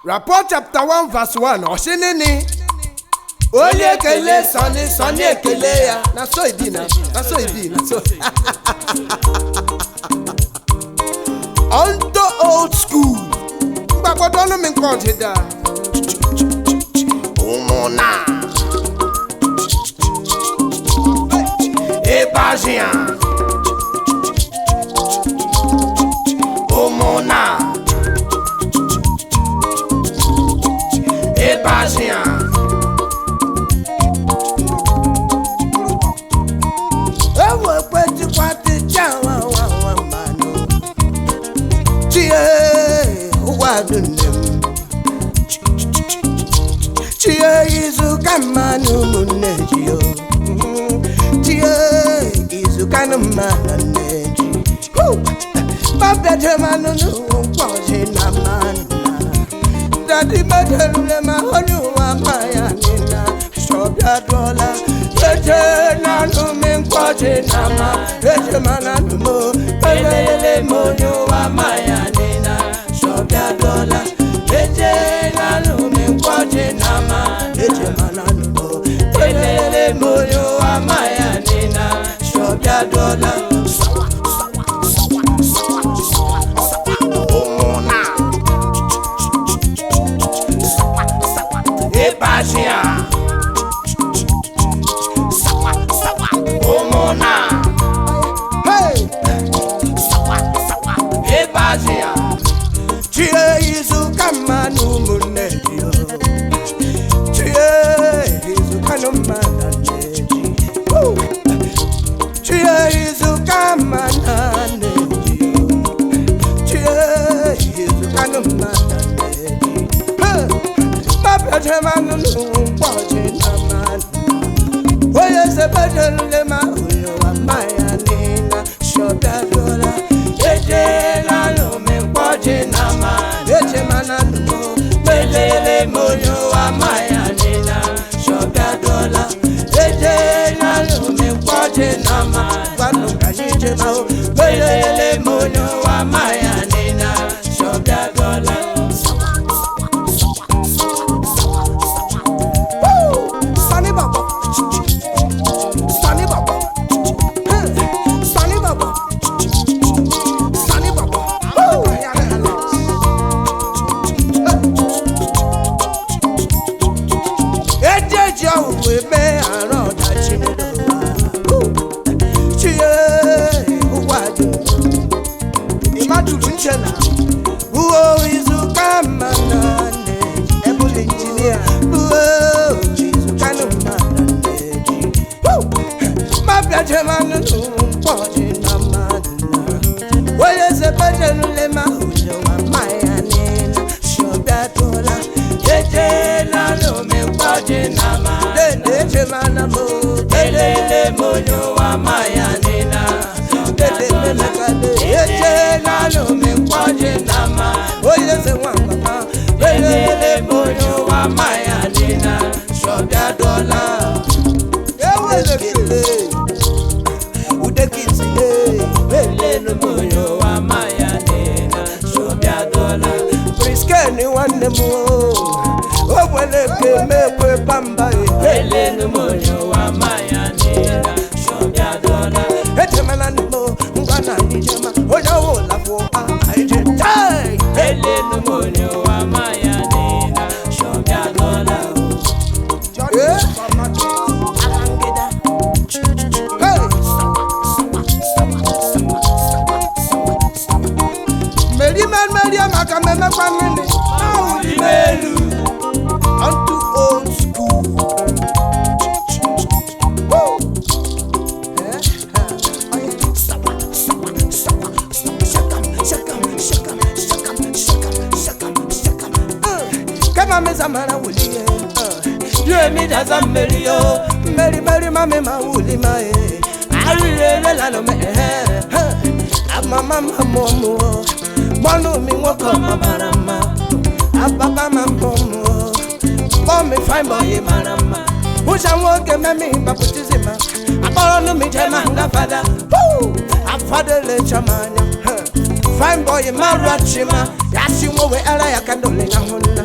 Rapport chapter 1 verse 1. Oshinini. Only ekele Sonny ekele ya. Na so it be na. Na so it be na so. Onto old school. Mbakodono mi Nkworji da. Umona. Ebajian. Umona. Ebajian. Ewo kweti kwati chawa wa mano. Chie uwadunem. Chie izu kamanu munejiyo. Chie izu kanumana neji. Mabete manu Nkworji na manu. Daddy better ma honu wa maya nina. Shobya dola. Eje na no Nkworji na ma. Eje mana numo. Elele monyo wa maya nina. Shobya dola. Eje na no Nkworji na ma. Eje mana numo. Elele monyo wa maya nina. Shobya dola. Ebajian. Omona. Hey. Ebajian. Chie izu kamanu munedio. Chie izu kanumana neji. Chie izu kamana nedio. Chie izu kanumana neji. Mabete manu Nkworji na manu. Oye se bedele ma uyo wa maya nina. Shobya dola. Eje na no Nkworji na ma. Eje mana numo. Belele moyo wa maya nina. Shobya dola. Eje na no Nkworji na ma. Wanu kajije ma o. Belele moyo wa maya nina. Shobya dola. Elele monyo wa maya nina. Elele mekade. Eje na no Nkworji na ma. Oye se wangama. Elele monyo wa maya nina. Shobya dola. Ewe lekele. Udekiti le. Elele monyo wa maya nina. Shobya dola. Priske ni wane mo. Oweleke mekwe pamba. Elele monyo wa maya nina. Shobya dola. Eje mana nimo. Ngwana nijema. Oya wo lafo. Eje tai. Elele monyo wa maya nina. Shobya dola. Media makameme kwa mene. Audi melu. Onto old school. Kama mezamana wuli. You me daza melio. Meri mame mauli mae. Arile la no me. Mama momo. Mono mi woko marama. Ababa mamomo. Mommy fine boy marama. Usha woke memi baputizima. Aboro no mi jema nga fada. Afade le chamanya. fine boy marachima yasi wo we ara ya kandole na honna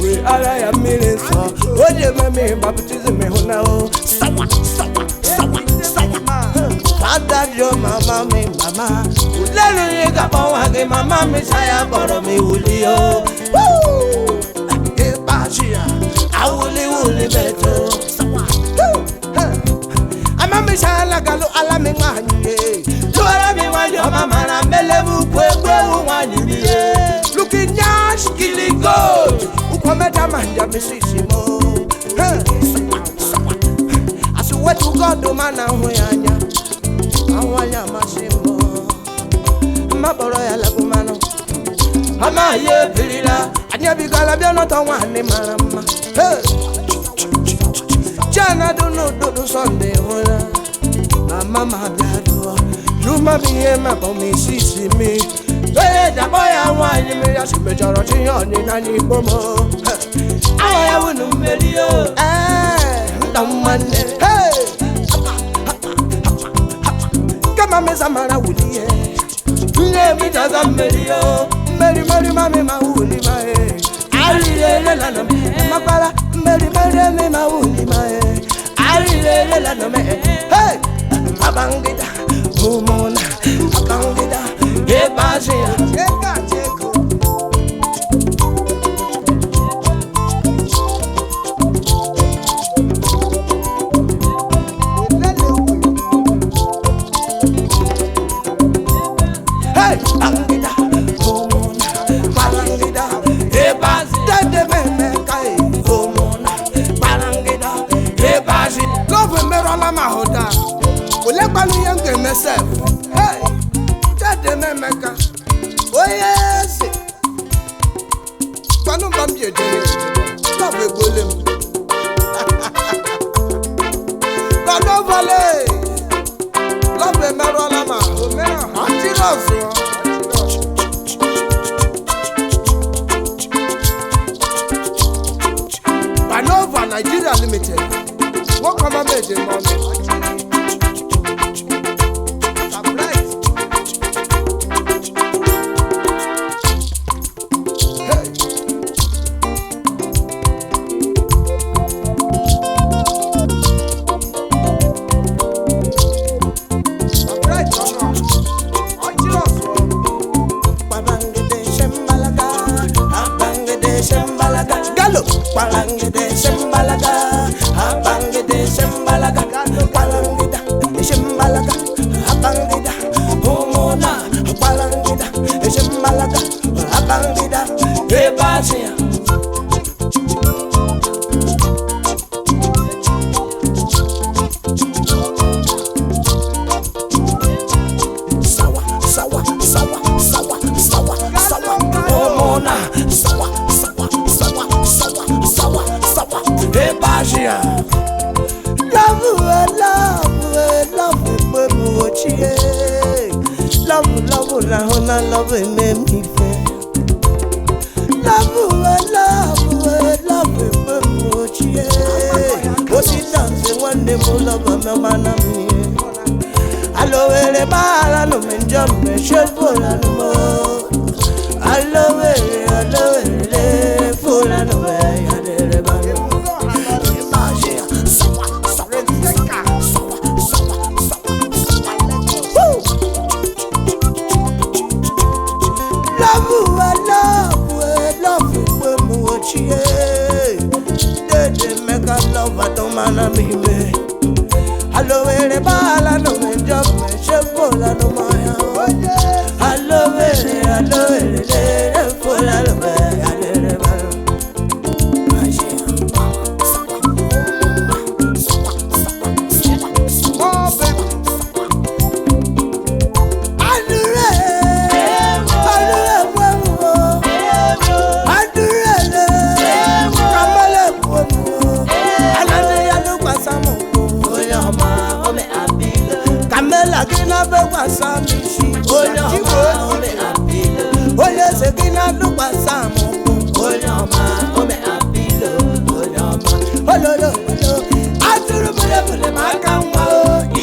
we ara ya millions oje mame baptism me honna o sawa Father your mama me mama lelu ye ga bo wa ge mama me saya boro mi wuli o e bajia awuli beto sawa ama me saya galo ala me nganye Tuara mi wanyo mama na melebu kwekwe uwanyi Looking nyash kili gold Ukwameta manja misisimo Asu wetu godo mana huyanya Awanya masimo Maboro ya lagumano Ama ye pilila Anya bigala biano tawani marama Jana do Sunday hula Mama biado You mami ye ma bomi sisi mi Hey, da boy I want me ya si mejoro ti yoni na ni bomo Awa ya wunu melio Ndamane Hey Kama meza mara wuli ye Nye mi jaza melio Meri mami ma wuli ma he Ari le la no me Mapala meri mi ma wuli ma he Ari le la no me Hey Abangida Mumona, abangida, ebazia, ekateko. Hey, abangida, mumona, abangida, ebazia, debe kai, mumona, abangida, ebazia. Love me rola mahoda. Ole panu yange myself. Hey, tade memeka. Oh yes. Panu bambie jere. Love golem. Panu vale. Love merola ma. Antiroso. Panova Nigeria Limited. What come on made money?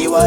Iwo,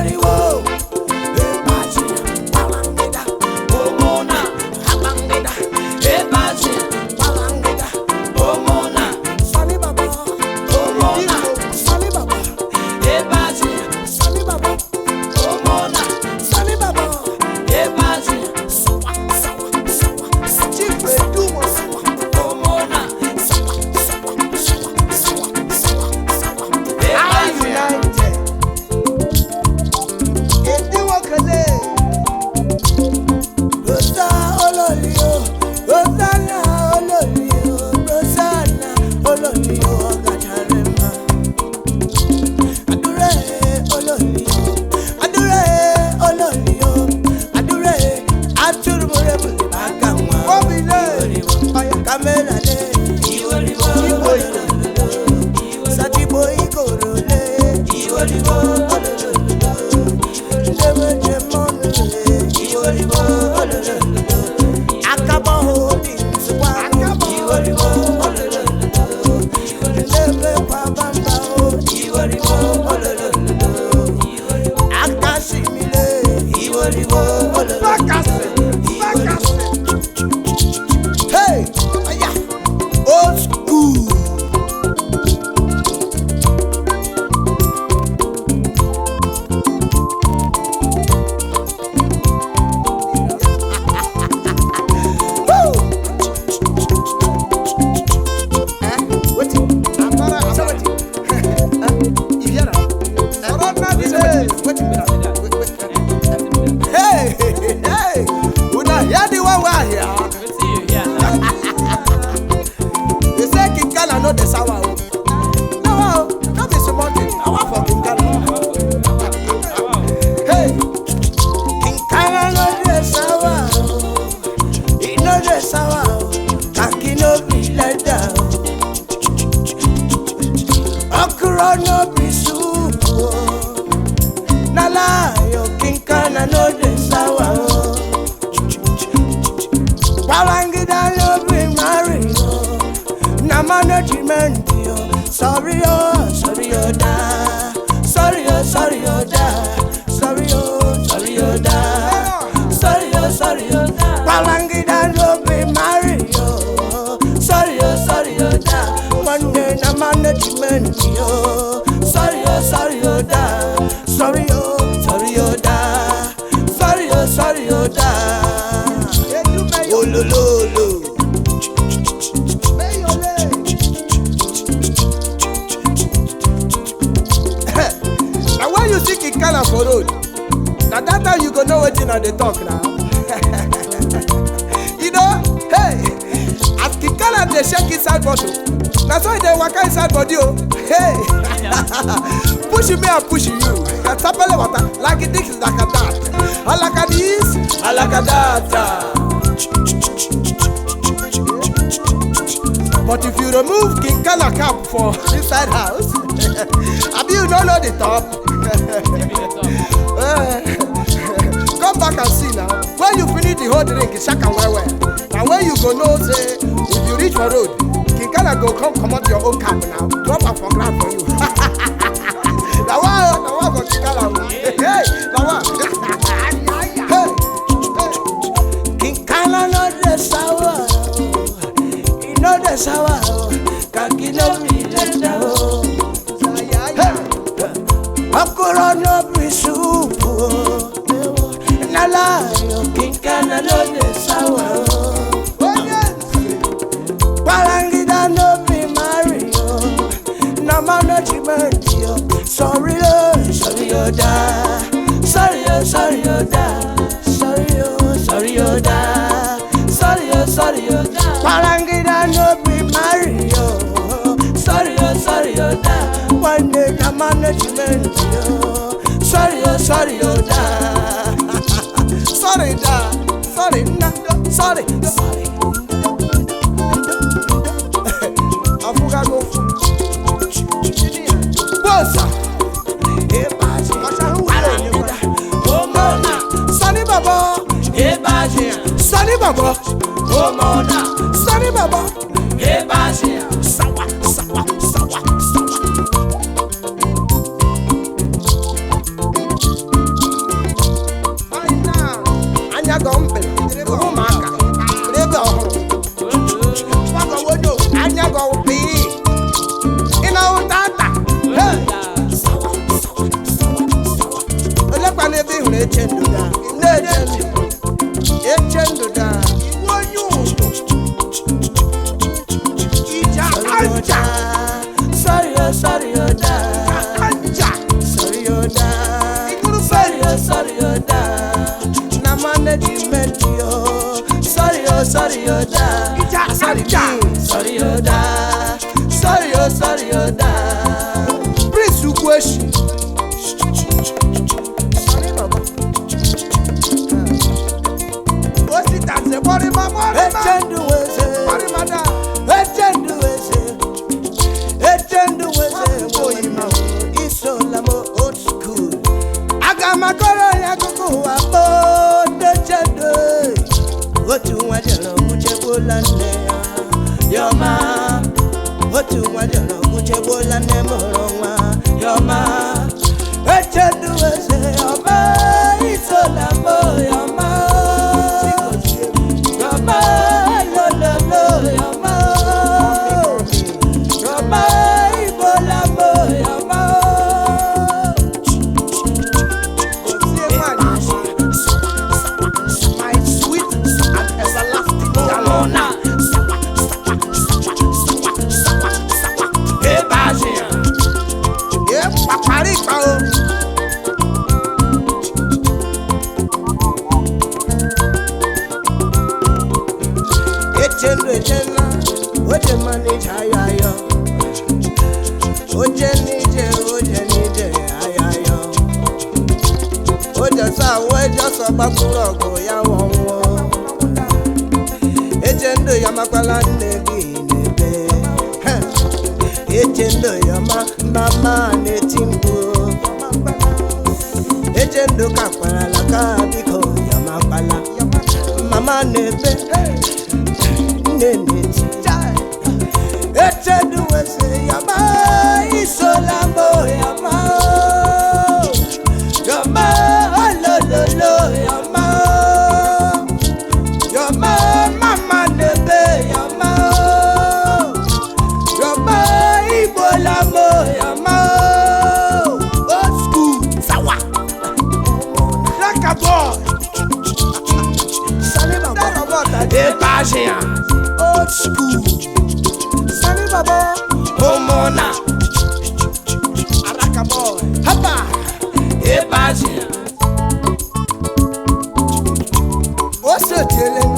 sawa, kaki no be leather. Okra no be soup. Nala yo kinkana no de sawa. Balangida no be marry. Na management yo. Sorry oh, sorry oh da. Sorry oh, sorry oh da. Sorry oh, sorry oh da. Sorry oh da. Balangida no be marry yo. Sorry oh da. One day na management yo. Sorry oh da. Sorry oh da. Sorry oh da. Oh lo lo lo. Now when you see Kikala for road, now that time you go know what you know they talk now. You know, hey, as Kikala they shake inside bottle. That's why they walk inside body. Hey, pushing me and pushing you. That's apple water like it is like a that. I like a this, I like a that. But if you remove Kikala cap for inside house, have you don't know the top? Come back and see now. When you finish the whole drink, it's shaka well. And when you go know, say, if you reach for road, Kikala go come out your own cap now. Drop up for ground for you. Now what for Kikala? Hey, now what? Hey, Kikala not the sour. He not the sour. Kaki no be leather. Okoro no be soup. Nala yo kinkana no de sawa. Balangida no be marry yo. Na management yo. Sorry oh da. Sorry oh da. Sorry oh da. Sorry oh da. Balangida no be marry yo. Sorry oh da. One day na management yo. Sorry oh da. Sorry da. Sorry na. Sorry. Afuga go. Bossa. Ebaje. Oh mona. Sani baba. Ebaje. Sani baba. Oh mona. Sani baba. Ebaje. Sawa. Sorry oh da. Prince Nkworji. Sorry baba. What's it that say? Body mama. Echendu wese. Boy mama. Isolamo old school. Agama koro ya kuku wapo. Echendu. Otu wajelo muchebola neya. Yoma. Otu wajelo muchebola nemorongwa. Yoma. Echendu wese. Yoma. Isolamo yoma. Yoma. Lolo yoma. Yoma. Ibolamo yoma. My sweet and everlasting Yalona. Oje manage ayayo. Oje nije ayayo. Oje sa we just abakuro go ya won wo. Eje Echendo yamakwala negi nebe. Echendo yama mama netimbo. Echendo kakwala laka biko yamakwala. Mama nebe nene chai. Echendo wese yama isolamo yama. Yama lo lo lo yama. Yama mama nebe yama. Yama Igbo lamo yama. Old school sawa. Like a boy. Sali baba Epagea. Old school. Sali baba Homona. Araka boy. Hapa Epagea. What's the telling?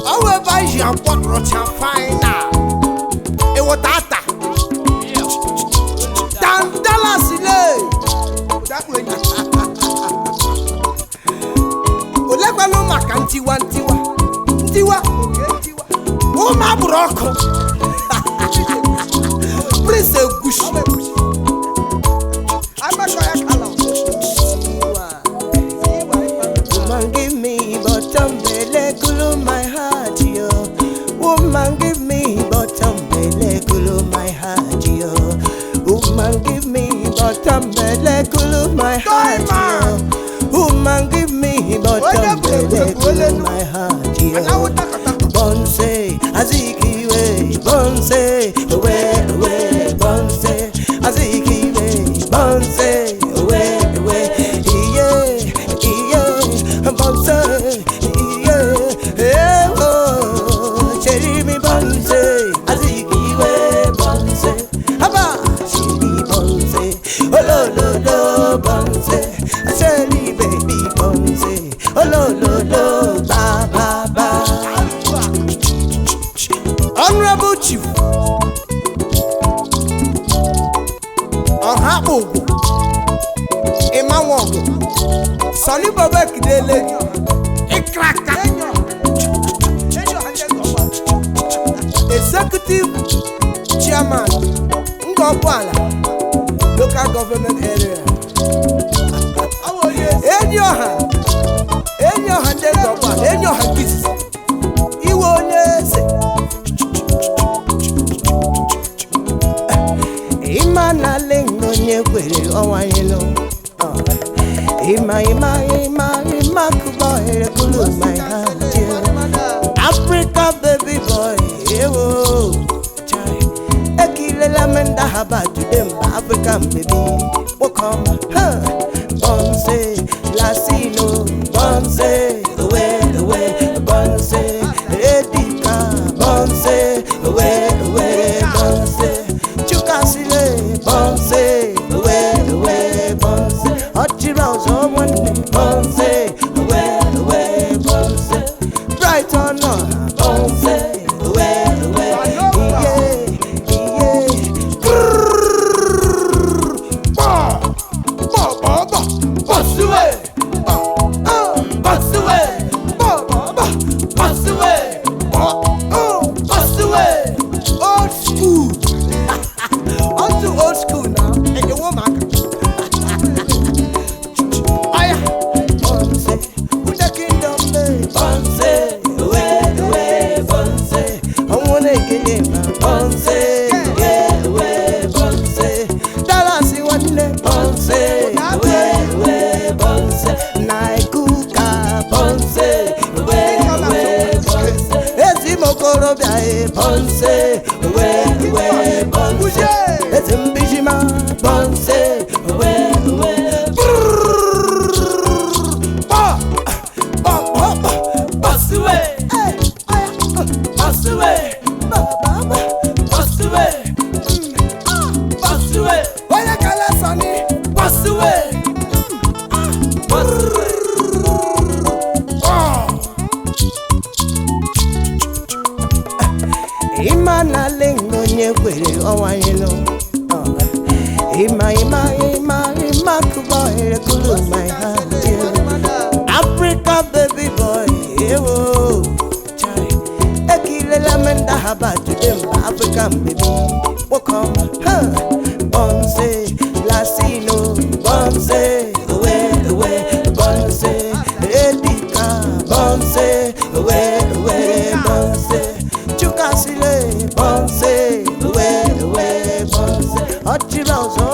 Our advice you what Rocha fine now. It was that. Dandala Sile. That way. Olekwa no makanti wantiwa. Tiwa. Oh my broko. Please gush. I'm not sure I can. Woman give me bottom belly cool my heart yo. Woman give me bottom belly cool my heart yo. Woman give me bottom belly cool my heart yo. Woman give me bottom belly cool my heart yo. Bonse azikiwe bonse we bonse azikiwe bonse we yeah bonse yeah oh cherry me bonse azikiwe bonse haba cherry bonse oh lo bonse cherry baby bonse oh lo ba Honorable Chief Bobo Imawango Sali Baba Kidele Ikraka Executive Chairman Nkworji Local Government Area In your hand in your hand business Iwo nyese Imana lengo nyekwere owanyelo Ima kuboy kulu my heart Africa baby boy ewo chai Ekilela menda haba to them African baby Wakoma Bonse Lasino Bonse the way Bonse Edika Bonse the way Bonse Chukasile Bonse the way Bonse Ochiraus on one Bonse the way Bonse Bright on Bonse the way Bonse, we bonse, it's in Bijima, bonse, boss away, boss away, boss away, boss away, why you call us honey, boss away, Imana lengo nyekwere owanyelo Ima kuboy kulu my heart Africa baby boy ewo about to them African baby. Welcome, Bonse, Lasino, Bonse, away, Bonse, Edika, Bonse, away, Bonse, Chukasile, Bonse, away, Bonse, Ochiroso.